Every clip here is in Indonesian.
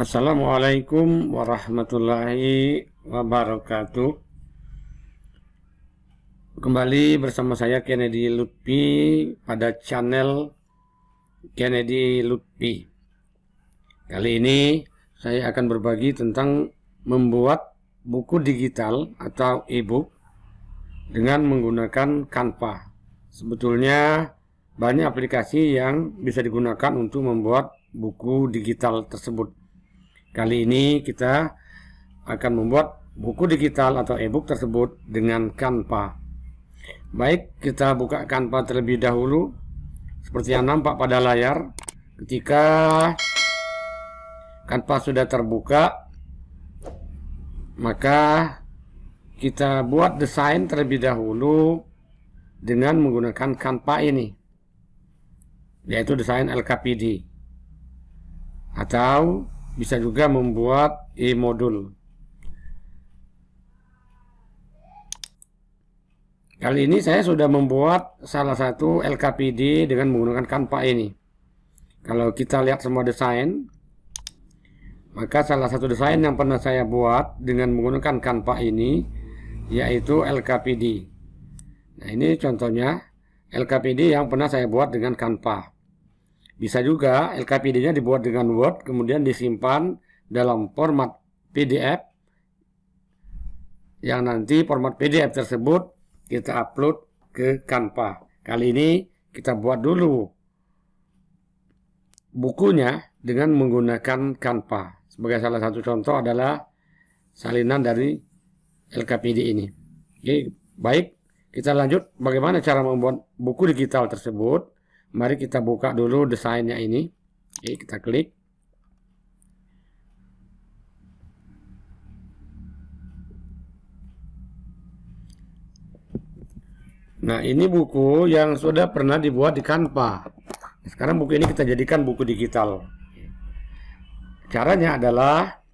Assalamualaikum warahmatullahi wabarakatuh. Kembali bersama saya Kennedy Lutfi pada channel Kennedy Lutfi. Kali ini saya akan berbagi tentang membuat buku digital atau e-book dengan menggunakan Canva. Sebetulnya banyak aplikasi yang bisa digunakan untuk membuat buku digital tersebut. Kali ini kita akan membuat buku digital atau e-book tersebut dengan Canva. Baik, kita buka Canva terlebih dahulu. Seperti yang nampak pada layar, ketika Canva sudah terbuka, maka kita buat desain terlebih dahulu dengan menggunakan Canva ini, yaitu desain LKPD, atau bisa juga membuat e-modul. Kali ini saya sudah membuat salah satu LKPD dengan menggunakan Canva ini. Kalau kita lihat semua desain, maka salah satu desain yang pernah saya buat dengan menggunakan Canva ini yaitu LKPD. Nah, ini contohnya LKPD yang pernah saya buat dengan Canva. Bisa juga LKPD-nya dibuat dengan Word, kemudian disimpan dalam format PDF, yang nanti format PDF tersebut kita upload ke Canva. Kali ini kita buat dulu bukunya dengan menggunakan Canva. Sebagai salah satu contoh adalah salinan dari LKPD ini. Oke, baik, kita lanjut bagaimana cara membuat buku digital tersebut. Mari kita buka dulu desainnya ini. Oke, kita klik. Nah, ini buku yang sudah pernah dibuat di Canva. Sekarang buku ini kita jadikan buku digital. Caranya adalah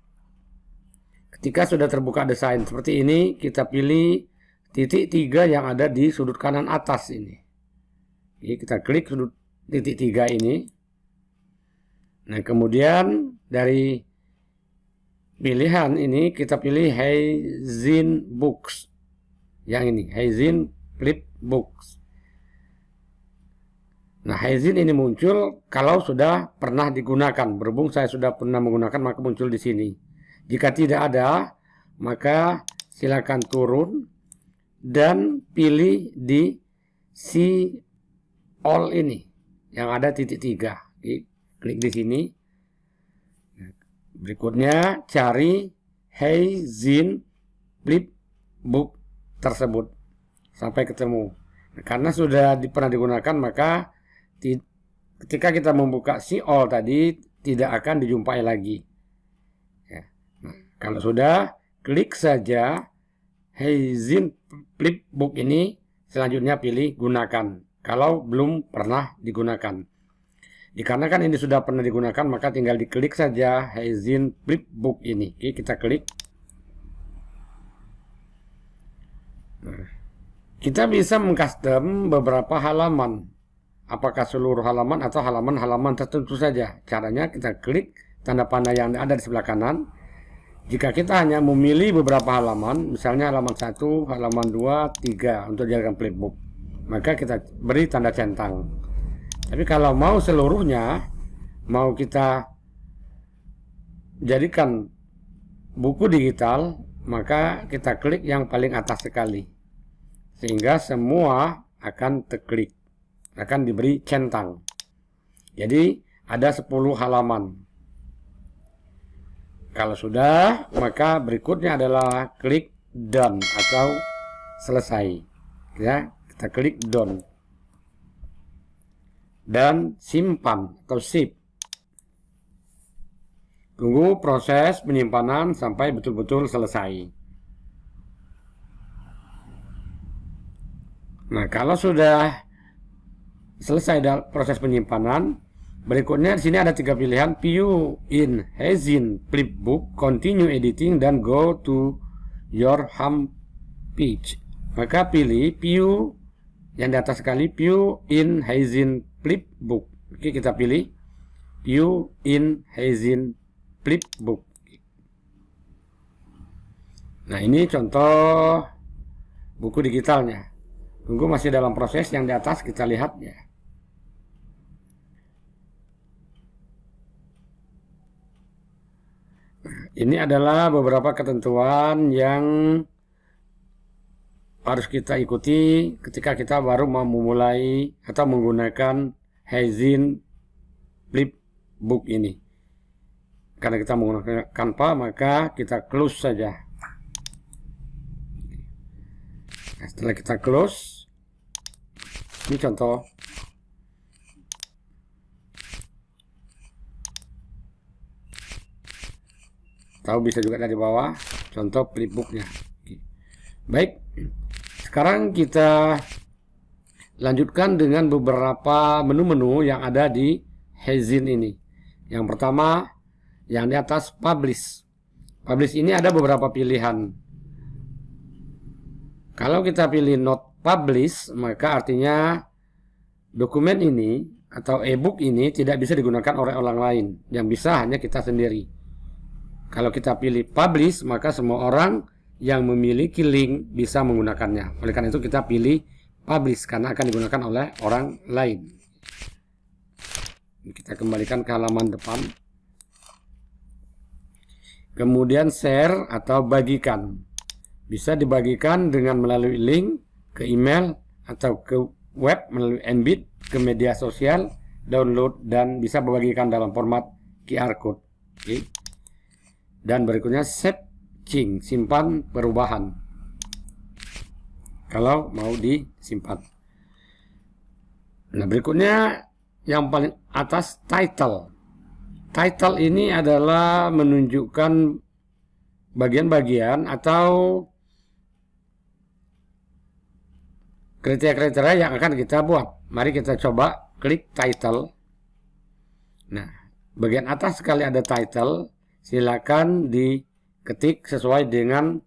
ketika sudah terbuka desain seperti ini, kita pilih titik 3 yang ada di sudut kanan atas ini. Oke, kita klik sudut titik 3 ini. Nah, kemudian dari pilihan ini kita pilih Heizin Books. Yang ini, Heizin Flipbooks. Nah, Heizin ini muncul kalau sudah pernah digunakan. Berhubung saya sudah pernah menggunakan, maka muncul di sini. Jika tidak ada, maka silakan turun dan pilih di See All ini yang ada titik 3. Klik di sini. Berikutnya cari Heizin Flipbook tersebut sampai ketemu. Nah, karena sudah pernah digunakan, maka ketika kita membuka See All tadi tidak akan dijumpai lagi. Ya. Nah, kalau sudah, klik saja Heizin Flipbook ini, selanjutnya pilih gunakan. Kalau belum pernah digunakan. Dikarenakan ini sudah pernah digunakan, maka tinggal diklik saja Heizin Flipbook ini. Oke, kita klik. Nah, kita bisa mengcustom beberapa halaman. Apakah seluruh halaman atau halaman-halaman tertentu saja. Caranya kita klik tanda panah yang ada di sebelah kanan. Jika kita hanya memilih beberapa halaman, misalnya halaman 1, halaman 2, 3 untuk dijadikan flipbook, maka kita beri tanda centang. Tapi kalau mau seluruhnya, mau kita jadikan buku digital, maka kita klik yang paling atas sekali, sehingga semua akan terklik, akan diberi centang. Jadi ada 10 halaman. Kalau sudah, maka berikutnya adalah klik done atau selesai. Ya, kita klik done dan simpan atau save. Tunggu proses penyimpanan sampai betul-betul selesai. Nah, kalau sudah selesai proses penyimpanan, berikutnya di sini ada 3 pilihan: view in Heizin Flipbook, continue editing, dan go to your home page. Maka pilih view yang di atas sekali, view in Heizin Flipbook. Oke, kita pilih view in Heizin flipbook. Nah, ini contoh buku digitalnya. Tunggu, masih dalam proses. Yang di atas kita lihat ya. Ini adalah beberapa ketentuan yang harus kita ikuti ketika kita baru mau memulai atau menggunakan Haizen flipbook ini. Karena kita menggunakan Canva, maka kita close saja. Nah, setelah kita close, ini contoh. Tahu bisa juga dari bawah, contoh flipbooknya. Baik, sekarang kita lanjutkan dengan beberapa menu-menu yang ada di Haizen ini. Yang pertama, yang di atas publish. Publish ini ada beberapa pilihan. Kalau kita pilih not publish, maka artinya dokumen ini atau e-book ini tidak bisa digunakan oleh orang lain. Yang bisa hanya kita sendiri. Kalau kita pilih publish, maka semua orang yang memiliki link bisa menggunakannya. Oleh karena itu kita pilih publish karena akan digunakan oleh orang lain. Kita kembalikan ke halaman depan. Kemudian share atau bagikan. Bisa dibagikan dengan melalui link ke email atau ke web melalui Embed, ke media sosial, download, dan bisa dibagikan dalam format QR code. Oke. Dan berikutnya save change, simpan perubahan. Kalau mau disimpan. Nah, berikutnya yang paling atas title. Title ini adalah menunjukkan bagian-bagian atau kriteria-kriteria yang akan kita buat. Mari kita coba klik title. Nah, bagian atas sekali ada title. Silakan diketik sesuai dengan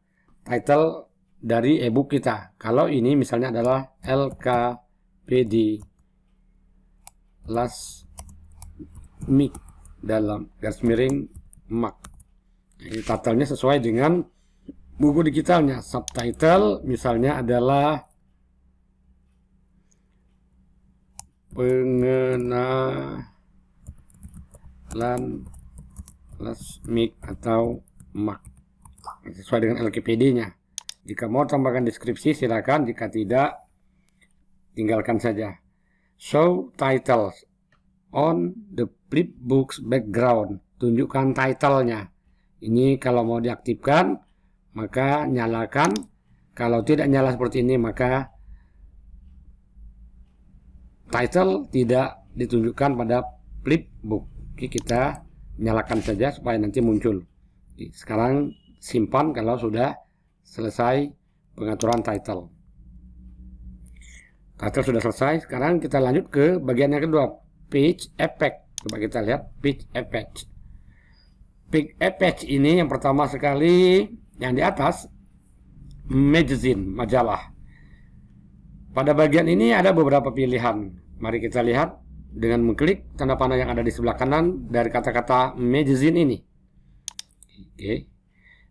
title dari e-book kita. Kalau ini misalnya adalah LKPD Last Mic dalam garis miring MAC. Ini titlenya sesuai dengan buku digitalnya. Subtitle misalnya adalah pengenalan Last Mic atau MAC sesuai dengan LKPD-nya. Jika mau tambahkan deskripsi silakan, jika tidak tinggalkan saja. Show titles on the flipbook's background. Tunjukkan title-nya. Ini kalau mau diaktifkan maka nyalakan. Kalau tidak nyala seperti ini maka title tidak ditunjukkan pada flipbook. Oke, kita nyalakan saja supaya nanti muncul. Sekarang simpan kalau sudah selesai pengaturan title. Title sudah selesai. Sekarang kita lanjut ke bagian yang kedua, page effect. Coba kita lihat page effect. Page effect ini yang pertama sekali yang di atas magazine, majalah. Pada bagian ini ada beberapa pilihan. Mari kita lihat dengan mengklik tanda panah yang ada di sebelah kanan dari kata-kata magazine ini. Oke.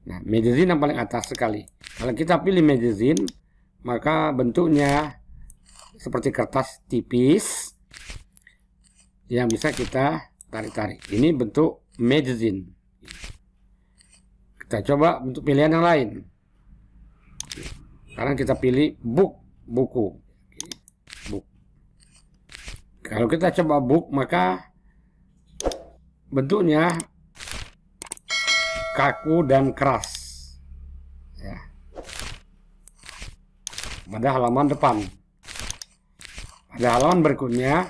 Nah, magazine yang paling atas sekali. Kalau kita pilih magazine, maka bentuknya seperti kertas tipis yang bisa kita tarik-tarik. Ini bentuk magazine. Kita coba bentuk pilihan yang lain. Sekarang kita pilih book, buku. Book. Kalau kita coba book, maka bentuknya kaku dan keras. Ya. Pada halaman depan. Pada halaman berikutnya,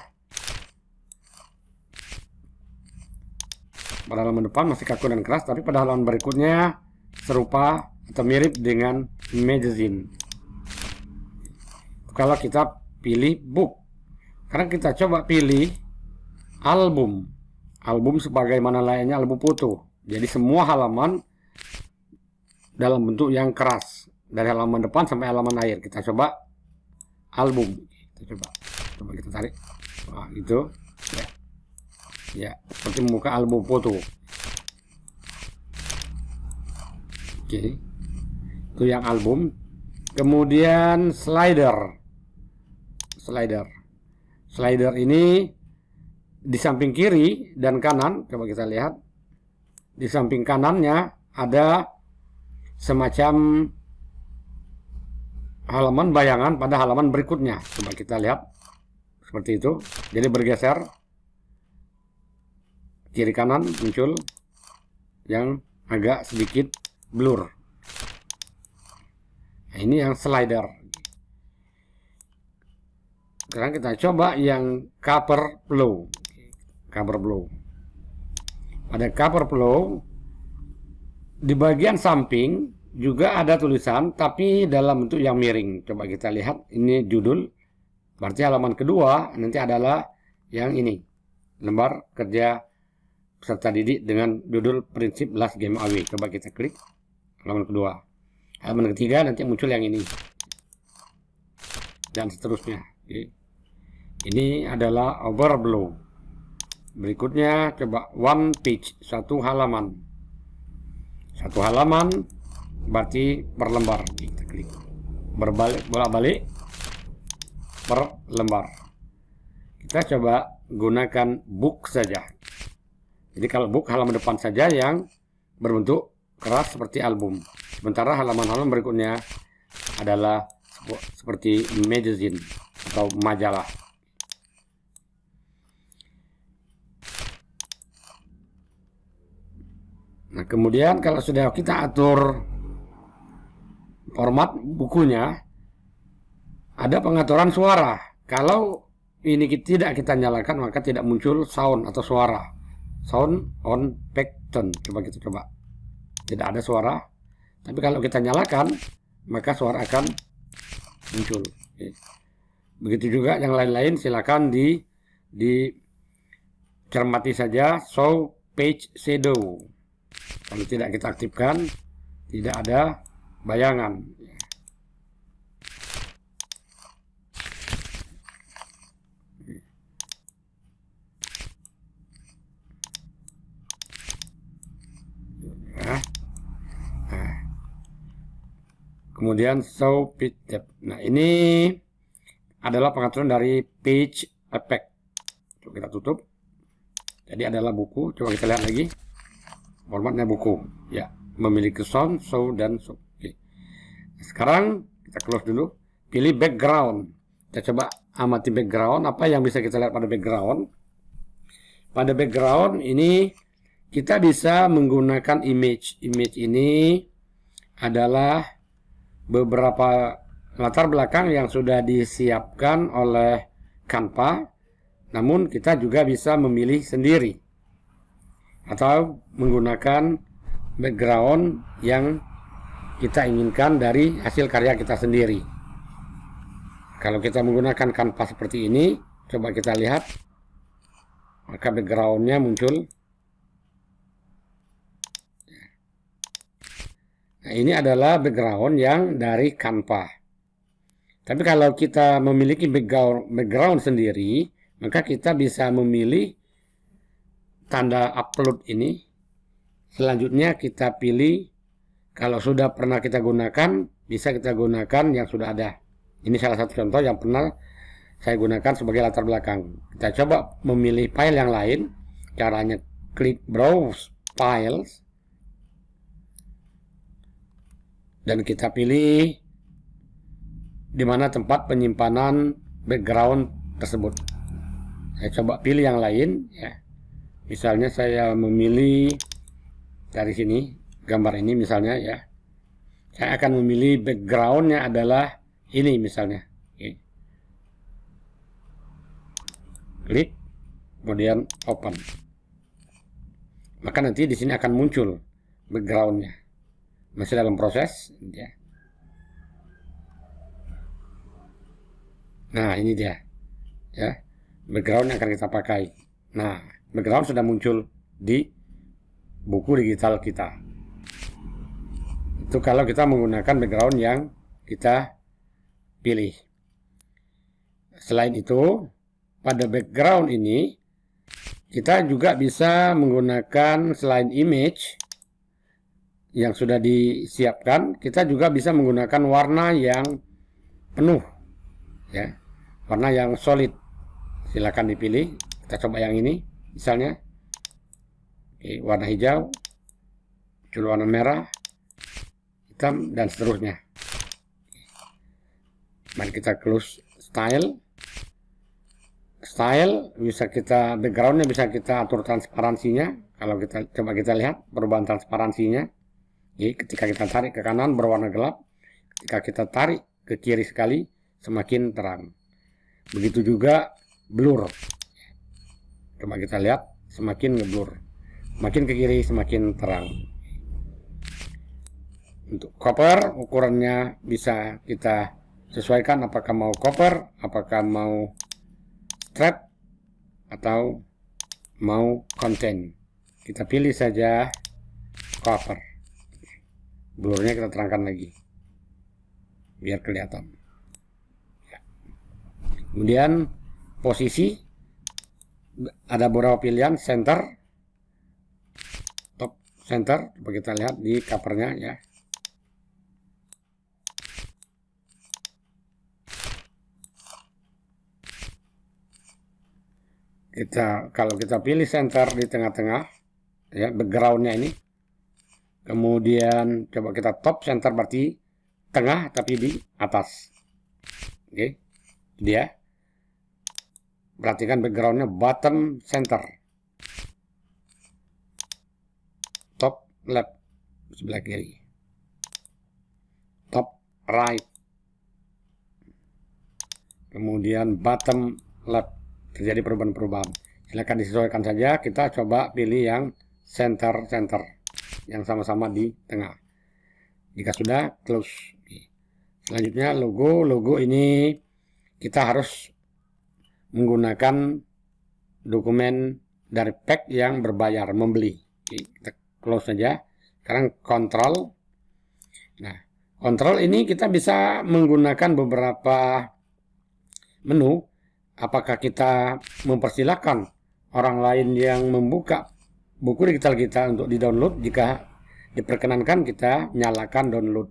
pada halaman depan masih kaku dan keras, tapi pada halaman berikutnya serupa atau mirip dengan magazine. Kalau kita pilih book. Sekarang kita coba pilih album. Album sebagaimana layaknya album foto. Jadi semua halaman dalam bentuk yang keras. Dari halaman depan sampai halaman akhir. Kita coba album. Kita coba kita tarik. Wah, gitu. Ya. Ya, seperti membuka album foto. Oke. Itu yang album. Kemudian slider. Slider ini di samping kiri dan kanan, coba kita lihat. Di samping kanannya ada semacam halaman bayangan pada halaman berikutnya. Coba kita lihat seperti itu. Jadi bergeser kiri kanan muncul yang agak sedikit blur. Nah, ini yang slider. Sekarang kita coba yang cover flow. Pada cover flow di bagian samping juga ada tulisan, tapi dalam bentuk yang miring. Coba kita lihat, ini judul, berarti halaman kedua nanti adalah yang ini, lembar kerja peserta didik dengan judul prinsip last game away. Coba kita klik halaman kedua. Halaman ketiga nanti muncul yang ini, dan seterusnya. Oke. Ini adalah overflow. Berikutnya coba one page, satu halaman. Satu halaman berarti per lembar. Kita klik bolak-balik per lembar. Kita coba gunakan book saja. Jadi kalau book halaman depan saja yang berbentuk keras seperti album. Sementara halaman-halaman berikutnya adalah seperti magazine atau majalah. Nah, kemudian kalau sudah kita atur format bukunya, ada pengaturan suara. Kalau ini tidak kita nyalakan, maka tidak muncul sound atau suara. Sound on back tone. Coba kita coba. Tidak ada suara. Tapi kalau kita nyalakan, maka suara akan muncul. Begitu juga yang lain-lain, silakan dicermati saja. Show page shadow. Kalau tidak kita aktifkan, tidak ada bayangan. Kemudian show page tab. Nah, ini adalah pengaturan dari page effect. Coba kita tutup. Jadi adalah buku. Coba kita lihat lagi. Formatnya buku, ya, memiliki sound, show, dan show. Oke. Sekarang kita close dulu, pilih background. Kita coba amati background, apa yang bisa kita lihat pada background. Pada background ini kita bisa menggunakan image. Image ini adalah beberapa latar belakang yang sudah disiapkan oleh Canva, namun kita juga bisa memilih sendiri atau menggunakan background yang kita inginkan dari hasil karya kita sendiri. Kalau kita menggunakan Canva seperti ini, coba kita lihat, maka backgroundnya muncul. Nah, ini adalah background yang dari Canva. Tapi kalau kita memiliki background sendiri, maka kita bisa memilih tanda upload ini. Selanjutnya kita pilih, kalau sudah pernah kita gunakan, bisa kita gunakan yang sudah ada. Ini salah satu contoh yang pernah saya gunakan sebagai latar belakang. Kita coba memilih file yang lain. Caranya klik browse files, dan kita pilih di mana tempat penyimpanan background tersebut. Saya coba pilih yang lain, ya. Misalnya saya memilih dari sini, gambar ini misalnya, ya. Saya akan memilih backgroundnya adalah ini misalnya. Oke. Klik, kemudian open. Maka nanti di sini akan muncul backgroundnya. Masih dalam proses, ya. Nah, ini dia, ya, background yang akan kita pakai. Nah, background sudah muncul di buku digital kita. Itu kalau kita menggunakan background yang kita pilih. Selain itu, pada background ini kita juga bisa menggunakan selain image, yang sudah disiapkan, kita juga bisa menggunakan warna yang penuh, ya, warna yang solid. Silakan dipilih. Kita coba yang ini, misalnya. Oke, warna hijau, muncul warna merah, hitam, dan seterusnya. Mari kita close style. Style bisa kita, backgroundnya bisa kita atur transparansinya. Kalau kita coba kita lihat perubahan transparansinya. Jadi ketika kita tarik ke kanan berwarna gelap, ketika kita tarik ke kiri sekali semakin terang. Begitu juga blur. Coba kita lihat, semakin ngeblur. Makin ke kiri semakin terang. Untuk cover ukurannya bisa kita sesuaikan, apakah mau cover, apakah mau strap, atau mau content. Kita pilih saja cover. Blurnya kita terangkan lagi biar kelihatan. Kemudian posisi, ada beberapa pilihan. Center, top center. Coba kita lihat di covernya, ya. Kalau kita pilih center di tengah-tengah, ya, backgroundnya ini, kemudian coba kita top center, berarti tengah tapi di atas. Oke, dia. Perhatikan backgroundnya bottom center, top left sebelah kiri, top right, kemudian bottom left. Terjadi perubahan-perubahan. Silakan disesuaikan saja. Kita coba pilih yang center, yang sama-sama di tengah. Jika sudah, close. Selanjutnya logo ini kita harus menggunakan dokumen dari pack yang berbayar, membeli. Kita close saja. Sekarang kontrol. Nah, kontrol ini kita bisa menggunakan beberapa menu. Apakah kita mempersilahkan orang lain yang membuka buku digital kita untuk di-download? Jika diperkenankan, kita nyalakan download.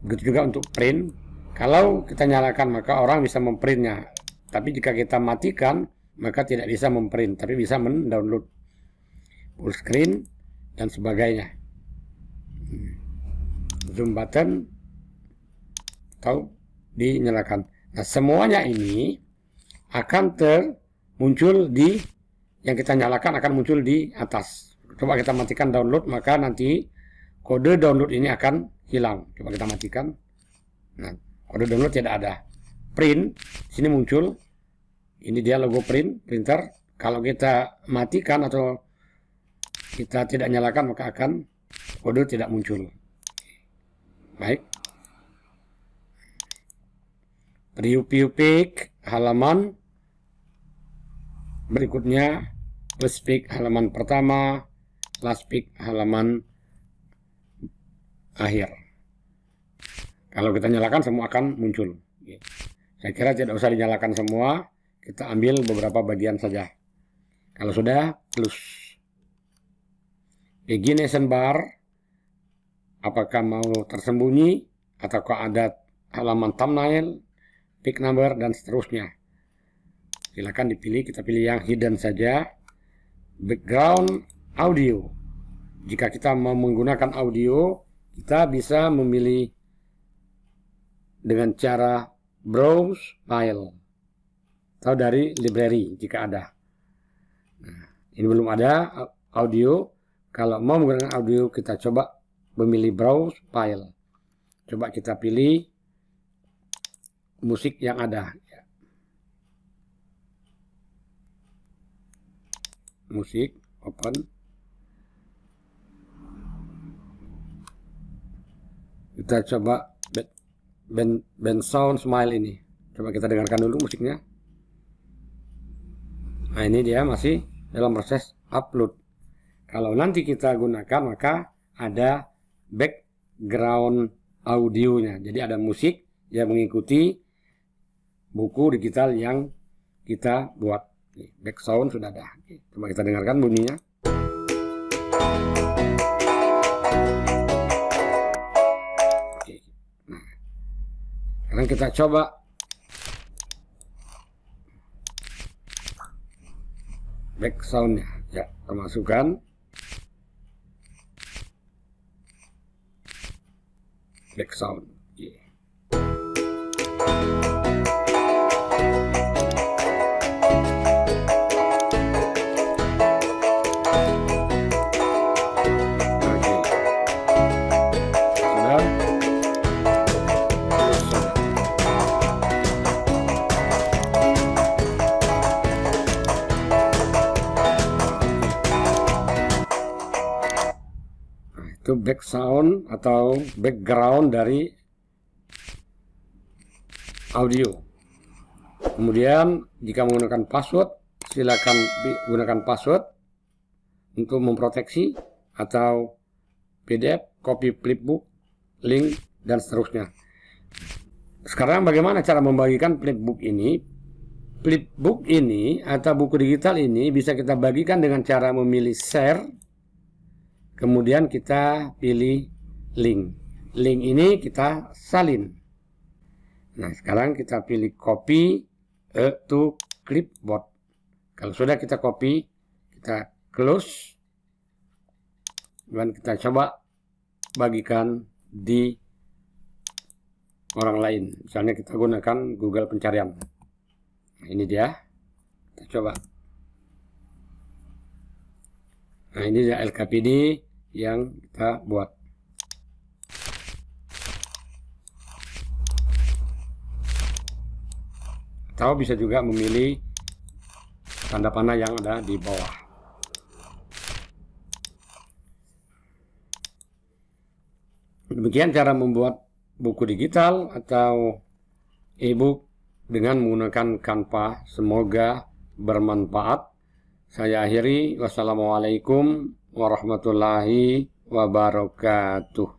Begitu juga untuk print. Kalau kita nyalakan, maka orang bisa memprintnya. Tapi jika kita matikan, maka tidak bisa memprint, tapi bisa mendownload. Full screen dan sebagainya. Zoom button atau dinyalakan. Nah, semuanya ini akan muncul di, yang kita nyalakan akan muncul di atas. Coba kita matikan download, maka nanti kode download ini akan hilang. Coba kita matikan. Nah, kode download tidak ada. Print, sini muncul. Ini dia logo printer. Kalau kita matikan atau kita tidak nyalakan, maka akan kode tidak muncul. Baik. Preview page halaman berikutnya, first page halaman pertama, last page halaman akhir. Kalau kita nyalakan, semua akan muncul. Saya kira tidak usah dinyalakan semua, kita ambil beberapa bagian saja. Kalau sudah, close. Navigation bar, apakah mau tersembunyi ataukah ada halaman thumbnail, pick number, dan seterusnya. Silakan dipilih, kita pilih yang hidden saja. Background audio. Jika kita mau menggunakan audio, kita bisa memilih dengan cara browse file atau dari library jika ada. Nah, ini belum ada audio. Kalau mau menggunakan audio, kita coba memilih browse file. Coba kita pilih musik yang ada. Musik, open. Kita coba band sound smile ini. Coba kita dengarkan dulu musiknya. Nah, ini dia masih dalam proses upload. Kalau nanti kita gunakan, maka ada background audionya. Jadi ada musik yang mengikuti buku digital yang kita buat. Back sound sudah ada. Coba kita dengarkan bunyinya. Sekarang kita coba back soundnya. Ya, kita masukkan back sound. Itu back sound atau background dari audio. Kemudian jika menggunakan password, silakan gunakan password untuk memproteksi, atau PDF, copy flipbook, link, dan seterusnya. Sekarang bagaimana cara membagikan flipbook ini? Flipbook ini atau buku digital ini bisa kita bagikan dengan cara memilih share. Kemudian kita pilih link. Link ini kita salin. Nah, sekarang kita pilih copy to clipboard. Kalau sudah kita copy, kita close. Dan kita coba bagikan di orang lain. Misalnya kita gunakan Google pencarian. Nah, ini dia. Kita coba. Nah, ini dia LKPD yang kita buat. Atau bisa juga memilih tanda panah yang ada di bawah. Demikian cara membuat buku digital atau e-book dengan menggunakan Canva. Semoga bermanfaat. Saya akhiri. Wassalamualaikum warahmatullahi wabarakatuh.